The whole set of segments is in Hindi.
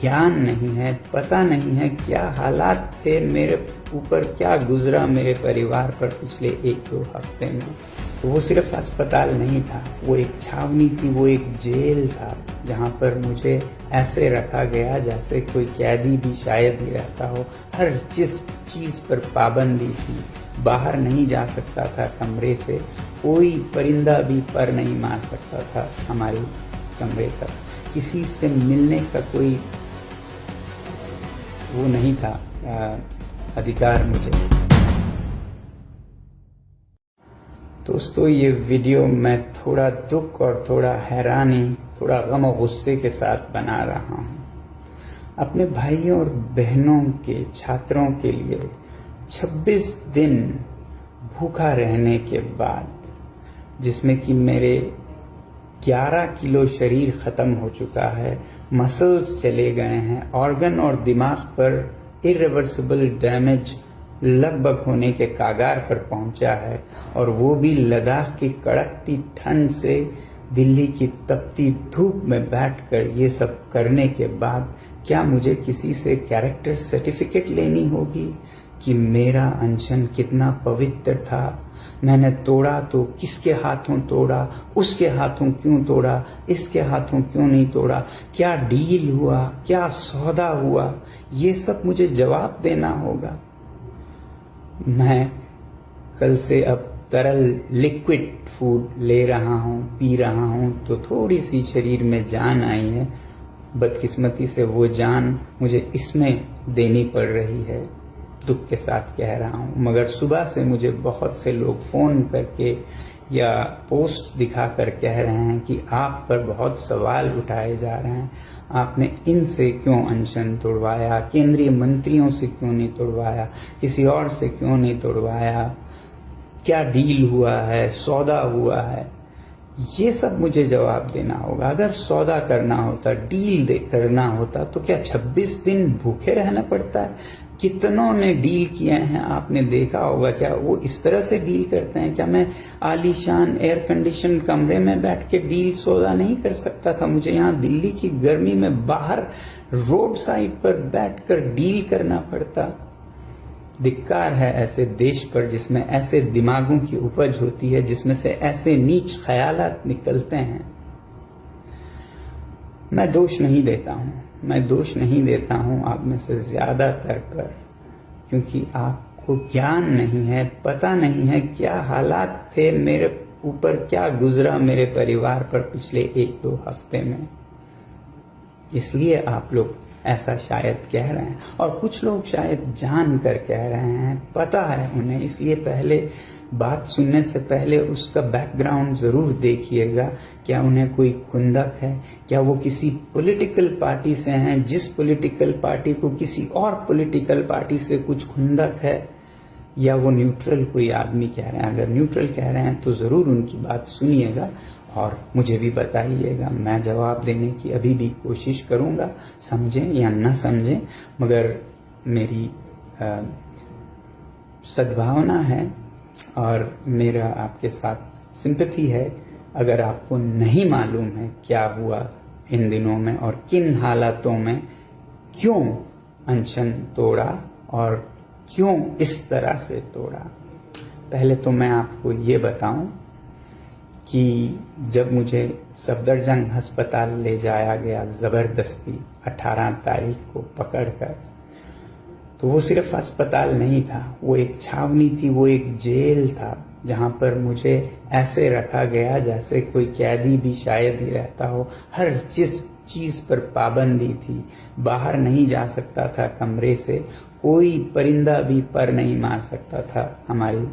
ज्ञान नहीं है, पता नहीं है क्या हालात थे मेरे ऊपर, क्या गुजरा मेरे परिवार पर पिछले 1-2 हफ्ते में। तो वो सिर्फ अस्पताल नहीं था, वो एक छावनी थी, वो एक जेल था जहाँ पर मुझे ऐसे रखा गया जैसे कोई कैदी भी शायद ही रहता हो। हर चीज पर पाबंदी थी, बाहर नहीं जा सकता था कमरे से, कोई परिंदा भी पर नहीं मार सकता था हमारे कमरे तक, किसी से मिलने का कोई वो नहीं था अधिकार मुझे। दोस्तों, ये वीडियो मैं थोड़ा दुख और थोड़ा हैरानी, थोड़ा गम और गुस्से के साथ बना रहा हूँ। अपने भाइयों और बहनों के, छात्रों के लिए 26 दिन भूखा रहने के बाद, जिसमें कि मेरे 11 किलो शरीर खत्म हो चुका है, मसल्स चले गए हैं, ऑर्गन और दिमाग पर इरिवर्सिबल डैमेज लगभग होने के कागार पर पहुंचा है, और वो भी लद्दाख की कड़कती ठंड से दिल्ली की तपती धूप में बैठकर ये सब करने के बाद क्या मुझे किसी से कैरेक्टर सर्टिफिकेट लेनी होगी कि मेरा अनशन कितना पवित्र था? मैंने तोड़ा तो किसके हाथों तोड़ा, उसके हाथों क्यों तोड़ा, इसके हाथों क्यों नहीं तोड़ा, क्या डील हुआ, क्या सौदा हुआ, ये सब मुझे जवाब देना होगा। मैं कल से अब तरल लिक्विड फूड ले रहा हूँ, पी रहा हूँ, तो थोड़ी सी शरीर में जान आई है। बदकिस्मती से वो जान मुझे इसमें देनी पड़ रही है, दुख के साथ कह रहा हूँ। मगर सुबह से मुझे बहुत से लोग फोन करके या पोस्ट दिखाकर कह रहे हैं कि आप पर बहुत सवाल उठाए जा रहे हैं, आपने इनसे क्यों अनशन तोड़वाया, केंद्रीय मंत्रियों से क्यों नहीं तोड़वाया, किसी और से क्यों नहीं तोड़वाया, क्या डील हुआ है, सौदा हुआ है, ये सब मुझे जवाब देना होगा। अगर सौदा करना होता, डील करना होता, तो क्या 26 दिन भूखे रहना पड़ता है? कितनों ने डील किए हैं, आपने देखा होगा। क्या वो इस तरह से डील करते हैं? क्या मैं आलीशान एयर कंडीशन कमरे में बैठ के डील सौदा नहीं कर सकता था? मुझे यहाँ दिल्ली की गर्मी में बाहर रोड साइड पर बैठकर डील करना पड़ता। धिक्कार है ऐसे देश पर जिसमें ऐसे दिमागों की उपज होती है, जिसमें से ऐसे नीच ख्यालात निकलते हैं। मैं दोष नहीं देता हूँ आप में से ज्यादातर पर, क्योंकि आपको ज्ञान नहीं है, पता नहीं है क्या हालात थे मेरे ऊपर, क्या गुजरा मेरे परिवार पर पिछले 1-2 हफ्ते में, इसलिए आप लोग ऐसा शायद कह रहे हैं। और कुछ लोग शायद जान कर कह रहे हैं, पता है उन्हें, इसलिए पहले बात सुनने से पहले उसका बैकग्राउंड जरूर देखिएगा। क्या उन्हें कोई खुंदक है? क्या वो किसी पॉलिटिकल पार्टी से हैं, जिस पॉलिटिकल पार्टी को किसी और पॉलिटिकल पार्टी से कुछ खुंदक है? या वो न्यूट्रल कोई आदमी कह रहे हैं? अगर न्यूट्रल कह रहे हैं तो जरूर उनकी बात सुनिएगा और मुझे भी बताइएगा। मैं जवाब देने की अभी भी कोशिश करूंगा, समझें या न समझें, मगर मेरी सद्भावना है और मेरा आपके साथ सिंपैथी है। अगर आपको नहीं मालूम है क्या हुआ इन दिनों में और किन हालातों में क्यों अनशन तोड़ा और क्यों इस तरह से तोड़ा, पहले तो मैं आपको ये बताऊं कि जब मुझे सफदरजंग अस्पताल ले जाया गया जबरदस्ती 18 तारीख को पकड़कर, तो वो सिर्फ अस्पताल नहीं था, वो एक छावनी थी, वो एक जेल था जहाँ पर मुझे ऐसे रखा गया जैसे कोई कैदी भी शायद ही रहता हो। हर चीज पर पाबंदी थी, बाहर नहीं जा सकता था कमरे से, कोई परिंदा भी पर नहीं मार सकता था हमारे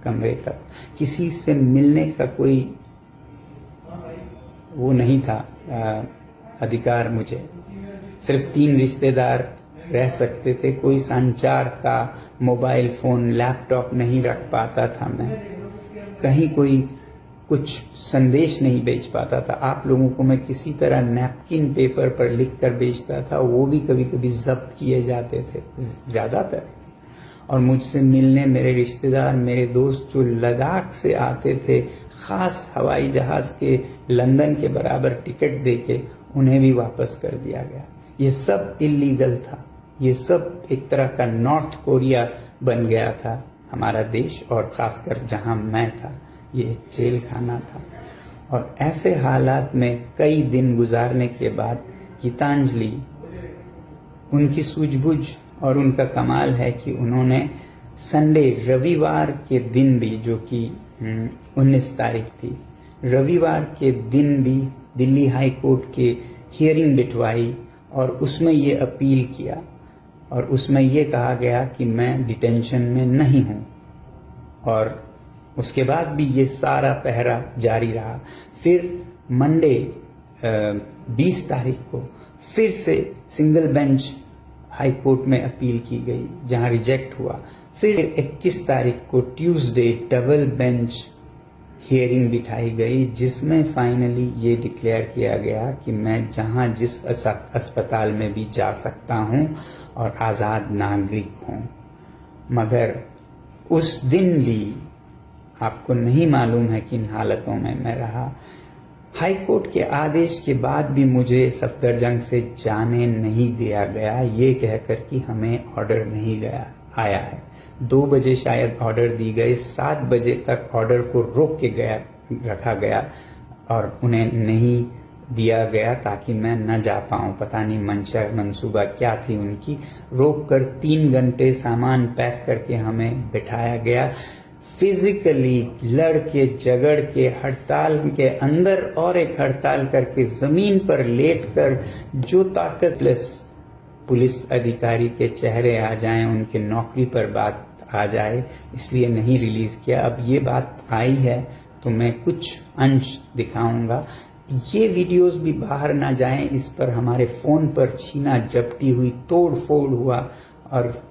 कमरे तक, किसी से मिलने का कोई वो नहीं था अधिकार मुझे। सिर्फ 3 रिश्तेदार रह सकते थे, कोई संचार का मोबाइल फोन, लैपटॉप नहीं रख पाता था मैं, कहीं कोई कुछ संदेश नहीं भेज पाता था। आप लोगों को मैं किसी तरह नैपकिन पेपर पर लिखकर भेजता था, वो भी कभी कभी जब्त किए जाते थे ज्यादातर। और मुझसे मिलने मेरे रिश्तेदार, मेरे दोस्त जो लद्दाख से आते थे, खास हवाई जहाज के लंदन के बराबर टिकट देके, उन्हें भी वापस कर दिया गया। ये सब इलीगल था। ये सब एक तरह का नॉर्थ कोरिया बन गया था हमारा देश, और खासकर जहां मैं था ये जेल खाना था। और ऐसे हालात में कई दिन गुजारने के बाद गीतांजलि, उनकी सूझबूझ और उनका कमाल है कि उन्होंने संडे, रविवार के दिन भी, जो कि 19 तारीख थी, रविवार के दिन भी दिल्ली हाई कोर्ट के हियरिंग बिठवाई और उसमें ये अपील किया और उसमें ये कहा गया कि मैं डिटेंशन में नहीं हूं। और उसके बाद भी ये सारा पहरा जारी रहा। फिर मंडे 20 तारीख को फिर से सिंगल बेंच हाई कोर्ट में अपील की गई, जहां रिजेक्ट हुआ। फिर 21 तारीख को ट्यूसडे डबल बेंच हियरिंग बिठाई गई, जिसमें फाइनली ये डिक्लेयर किया गया कि मैं जहां जिस अस्पताल में भी जा सकता हूं और आजाद नागरिक हूं। मगर उस दिन भी आपको नहीं मालूम है किन हालतों में मैं रहा। हाई कोर्ट के आदेश के बाद भी मुझे सफदरजंग से जाने नहीं दिया गया, ये कहकर कि हमें ऑर्डर नहीं आया है। 2 बजे शायद ऑर्डर दी गई, 7 बजे तक ऑर्डर को रोक के रखा गया और उन्हें नहीं दिया गया ताकि मैं न जा पाऊं। पता नहीं मंसूबा क्या थी उनकी। रोक कर 3 घंटे सामान पैक करके हमें बिठाया गया। फिजिकली लड़ के झगड़ के हड़ताल के अंदर और एक हड़ताल करके जमीन पर लेटकर जो ताकतलेस पुलिस अधिकारी के चेहरे आ जाएं, उनके नौकरी पर बात आ जाए, इसलिए नहीं रिलीज किया। अब ये बात आई है तो मैं कुछ अंश दिखाऊंगा। ये वीडियोस भी बाहर ना जाएं, इस पर हमारे फोन पर छीना झपटी हुई, तोड़ फोड़ हुआ और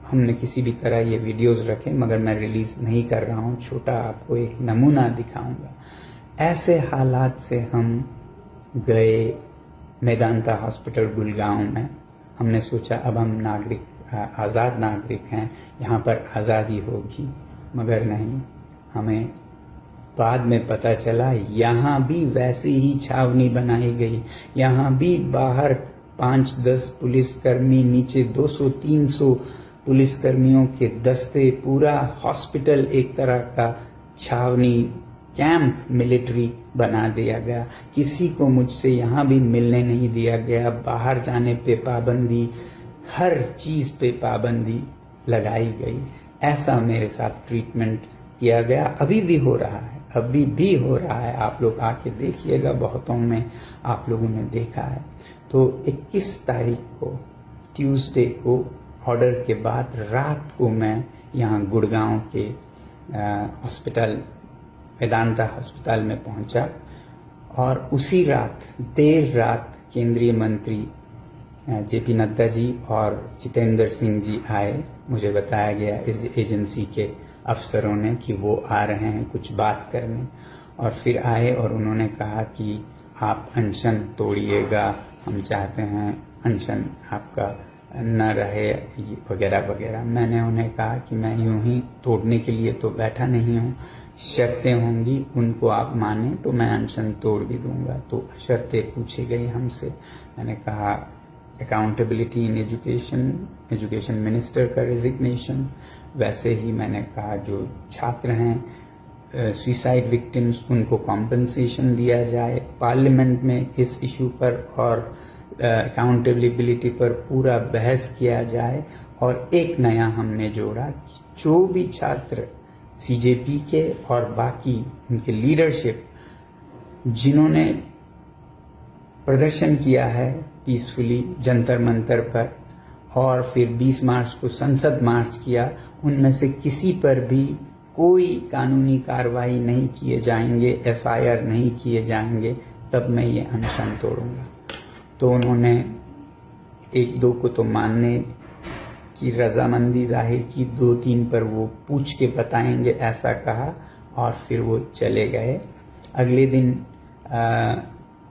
हमने किसी भी तरह ये वीडियोस रखे, मगर मैं रिलीज नहीं कर रहा हूँ। छोटा आपको एक नमूना दिखाऊंगा। ऐसे हालात से हम गए मेदांता हॉस्पिटल गुड़गांव में। हमने सोचा अब हम आज़ाद नागरिक हैं, यहाँ पर आज़ादी होगी, मगर नहीं। हमें बाद में पता चला यहाँ भी वैसी ही छावनी बनाई गई। यहाँ भी बाहर 5-10 पुलिसकर्मी, नीचे 200-300 पुलिसकर्मियों के दस्ते, पूरा हॉस्पिटल एक तरह का छावनी, कैंप मिलिट्री बना दिया गया। किसी को मुझसे यहाँ भी मिलने नहीं दिया गया। बाहर जाने पे पाबंदी, हर चीज पे पाबंदी लगाई गई। ऐसा मेरे साथ ट्रीटमेंट किया गया। अभी भी हो रहा है, अभी भी हो रहा है। आप लोग आके देखिएगा, बहुतों में आप लोगों ने देखा है। तो 21 तारीख को ट्यूसडे को ऑर्डर के बाद रात को मैं यहाँ गुड़गांव के हॉस्पिटल, वेदांता अस्पताल में पहुंचा और उसी रात, देर रात, केंद्रीय मंत्री जेपी नड्डा जी और जितेंद्र सिंह जी आए। मुझे बताया गया इस एजेंसी के अफसरों ने कि वो आ रहे हैं कुछ बात करने, और फिर आए और उन्होंने कहा कि आप अनशन तोड़िएगा, हम चाहते हैं अनशन आपका न रहे, वगैरह वगैरह। मैंने उन्हें कहा कि मैं यूं ही तोड़ने के लिए तो बैठा नहीं हूँ, शर्तें होंगी, उनको आप माने तो मैं अनशन तोड़ भी दूंगा। तो शर्तें पूछी गई हमसे। मैंने कहा अकाउंटेबिलिटी इन एजुकेशन मिनिस्टर का रेजिग्नेशन। वैसे ही मैंने कहा जो छात्र हैं सुसाइड विक्टिम्स, उनको कॉम्पनसेशन दिया जाए। पार्लियामेंट में इस इशू पर और अकाउंटेबिलिटी पर पूरा बहस किया जाए। और एक नया हमने जोड़ा, जो भी छात्र सीजेपी के और बाकी उनके लीडरशिप जिन्होंने प्रदर्शन किया है पीसफुली जंतर मंतर पर, और फिर 20 मार्च को संसद मार्च किया, उनमें से किसी पर भी कोई कानूनी कार्रवाई नहीं किए जाएंगे, एफआईआर नहीं किए जाएंगे, तब मैं ये अनशन तोड़ूंगा। तो उन्होंने 1-2 को तो मानने की रजामंदी जाहिर की, 2-3 पर वो पूछ के बताएंगे ऐसा कहा, और फिर वो चले गए। अगले दिन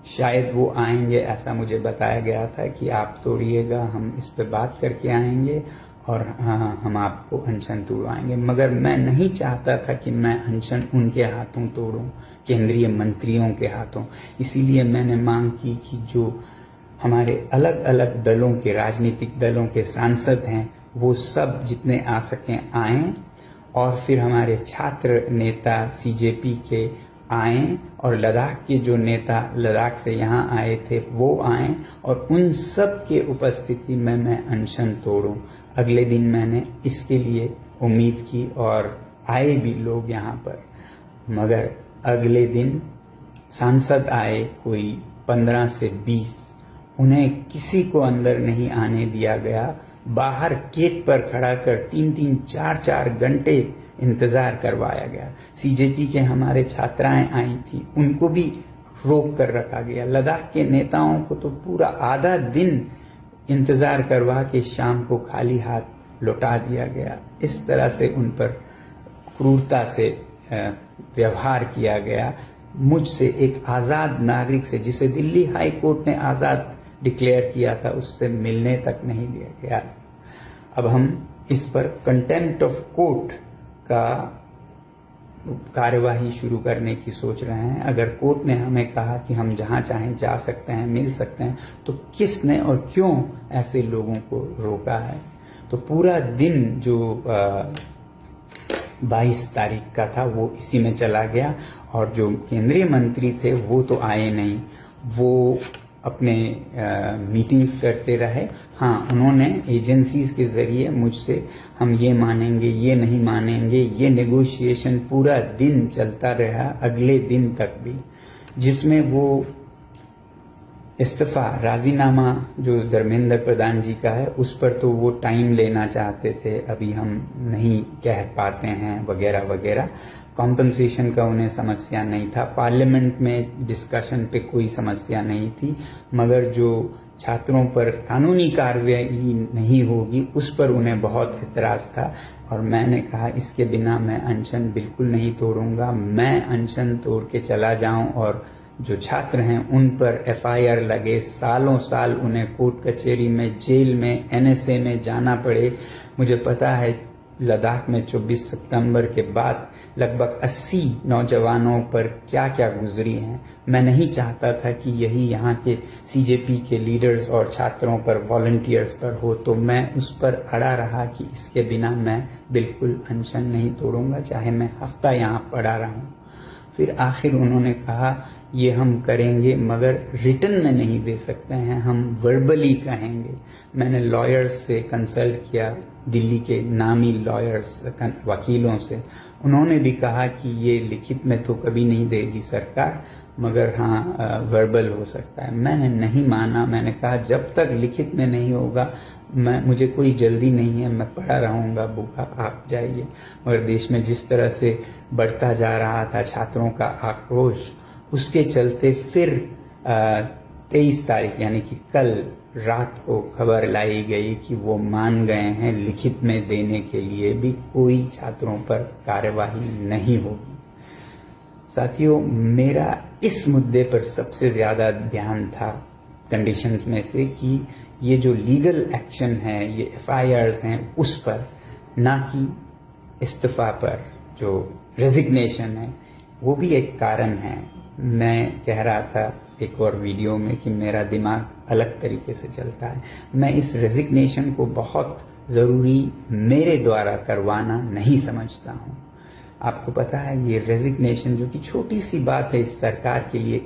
शायद वो आएंगे, ऐसा मुझे बताया गया था कि आप तोड़िएगा, हम इस पे बात करके आएंगे। और हाँ, हम आपको अनशन तोड़वाएंगे। मगर मैं नहीं चाहता था कि मैं अनशन उनके हाथों तोड़ूं, केंद्रीय मंत्रियों के हाथों। इसीलिए मैंने मांग की कि जो हमारे अलग अलग दलों के, राजनीतिक दलों के सांसद हैं, वो सब जितने आ सकें आएं, और फिर हमारे छात्र नेता सीजेपी के आएं, और लद्दाख के जो नेता लद्दाख से यहाँ आए थे वो आएं, और उन सब के उपस्थिति में मैं अनशन तोड़ूं। अगले दिन मैंने इसके लिए उम्मीद की और आए भी लोग यहाँ पर। मगर अगले दिन सांसद आए कोई 15 से 20, उन्हें किसी को अंदर नहीं आने दिया गया। बाहर गेट पर खड़ा कर 3-3, 4-4 घंटे इंतजार करवाया गया। सीजेपी के हमारे छात्राएं आई थी, उनको भी रोक कर रखा गया। लद्दाख के नेताओं को तो पूरा आधा दिन इंतजार करवा के शाम को खाली हाथ लौटा दिया गया। इस तरह से उन पर क्रूरता से व्यवहार किया गया। मुझसे, एक आजाद नागरिक से, जिसे दिल्ली हाई कोर्ट ने आजाद डिक्लेयर किया था, उससे मिलने तक नहीं दिया गया। अब हम इस पर कंटेम्प्ट ऑफ कोर्ट का कार्यवाही शुरू करने की सोच रहे हैं। अगर कोर्ट ने हमें कहा कि हम जहां चाहें जा सकते हैं, मिल सकते हैं, तो किसने और क्यों ऐसे लोगों को रोका है? तो पूरा दिन जो 22 तारीख का था वो इसी में चला गया। और जो केंद्रीय मंत्री थे वो तो आए नहीं, वो अपने मीटिंग्स करते रहे। हाँ, उन्होंने एजेंसीज के जरिए मुझसे हम ये मानेंगे, ये नहीं मानेंगे, ये नेगोशिएशन पूरा दिन चलता रहा, अगले दिन तक भी, जिसमें वो इस्तीफा, राजीनामा जो धर्मेंद्र प्रधान जी का है, उस पर तो वो टाइम लेना चाहते थे, अभी हम नहीं कह पाते हैं वगैरह वगैरह। कॉम्पनसेशन का उन्हें समस्या नहीं था, पार्लियामेंट में डिस्कशन पे कोई समस्या नहीं थी, मगर जो छात्रों पर कानूनी कार्रवाई नहीं होगी उस पर उन्हें बहुत एतराज था। और मैंने कहा इसके बिना मैं अनशन बिल्कुल नहीं तोड़ूंगा। मैं अनशन तोड़ के चला जाऊं और जो छात्र हैं उन पर एफआईआर लगे, सालों साल उन्हें कोर्ट कचहरी में, जेल में, एनएसए में जाना पड़े। मुझे पता है लद्दाख में 24 सितंबर के बाद लगभग 80 नौजवानों पर क्या क्या गुजरी हैं। मैं नहीं चाहता था कि यही यहाँ के सीजेपी के लीडर्स और छात्रों पर, वॉलंटियर्स पर हो, तो मैं उस पर अड़ा रहा कि इसके बिना मैं बिल्कुल अनशन नहीं तोड़ूंगा, चाहे मैं हफ्ता यहाँ पड़ा रहूं। फिर आखिर उन्होंने कहा ये हम करेंगे, मगर रिटर्न में नहीं दे सकते हैं, हम वर्बली कहेंगे। मैंने लॉयर्स से कंसल्ट किया, दिल्ली के नामी लॉयर्स, वकीलों से। उन्होंने भी कहा कि ये लिखित में तो कभी नहीं देगी सरकार, मगर हाँ वर्बल हो सकता है। मैंने नहीं माना। मैंने कहा जब तक लिखित में नहीं होगा मुझे कोई जल्दी नहीं है, मैं पड़ा रहूंगा भूखा, आप जाइए। मगर देश में जिस तरह से बढ़ता जा रहा था छात्रों का आक्रोश, उसके चलते फिर 23 तारीख यानी कि कल रात को खबर लाई गई कि वो मान गए हैं, लिखित में देने के लिए भी कोई छात्रों पर कार्यवाही नहीं होगी। साथियों, मेरा इस मुद्दे पर सबसे ज्यादा ध्यान था कंडीशंस में से कि ये जो लीगल एक्शन है, ये एफआईआर्स हैं, उस पर, ना कि इस्तीफा पर। जो रेजिग्नेशन है वो भी एक कारण है। मैं कह रहा था एक और वीडियो में कि मेरा दिमाग अलग तरीके से चलता है। मैं इस रेजिग्नेशन को बहुत जरूरी मेरे द्वारा करवाना नहीं समझता हूँ। आपको पता है ये रेजिग्नेशन जो कि छोटी सी बात है इस सरकार के लिए,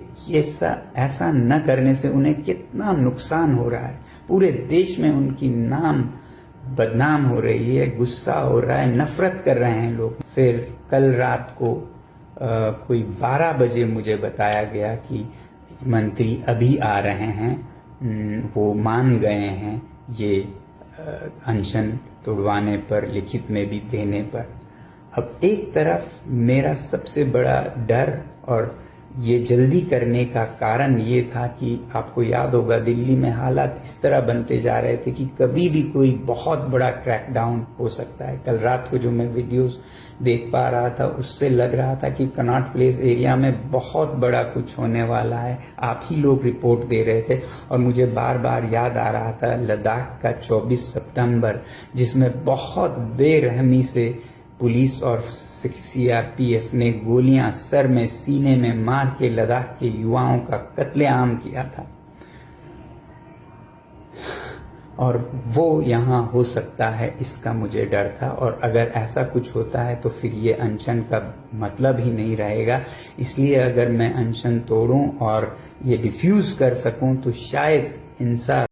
ऐसा न करने से उन्हें कितना नुकसान हो रहा है। पूरे देश में उनकी नाम बदनाम हो रही है, गुस्सा हो रहा है, नफरत कर रहे हैं लोग। फिर कल रात को कोई 12 बजे मुझे बताया गया कि मंत्री अभी आ रहे हैं, वो मान गए हैं ये अनशन तोड़वाने पर, लिखित में भी देने पर। अब एक तरफ मेरा सबसे बड़ा डर और ये जल्दी करने का कारण ये था कि आपको याद होगा दिल्ली में हालात इस तरह बनते जा रहे थे कि कभी भी कोई बहुत बड़ा क्रैकडाउन हो सकता है। कल रात को जो मैं वीडियोस देख पा रहा था उससे लग रहा था कि कनॉट प्लेस एरिया में बहुत बड़ा कुछ होने वाला है। आप ही लोग रिपोर्ट दे रहे थे और मुझे बार बार याद आ रहा था लद्दाख का 24 सितंबर, जिसमें बहुत बेरहमी से पुलिस और सीआरपीएफ ने गोलियां सर में सीने में मार के लद्दाख के युवाओं का कत्लेआम किया था। और वो यहाँ हो सकता है, इसका मुझे डर था। और अगर ऐसा कुछ होता है तो फिर ये अनशन का मतलब ही नहीं रहेगा। इसलिए अगर मैं अनशन तोड़ूं और ये डिफ्यूज कर सकूं तो शायद इंसान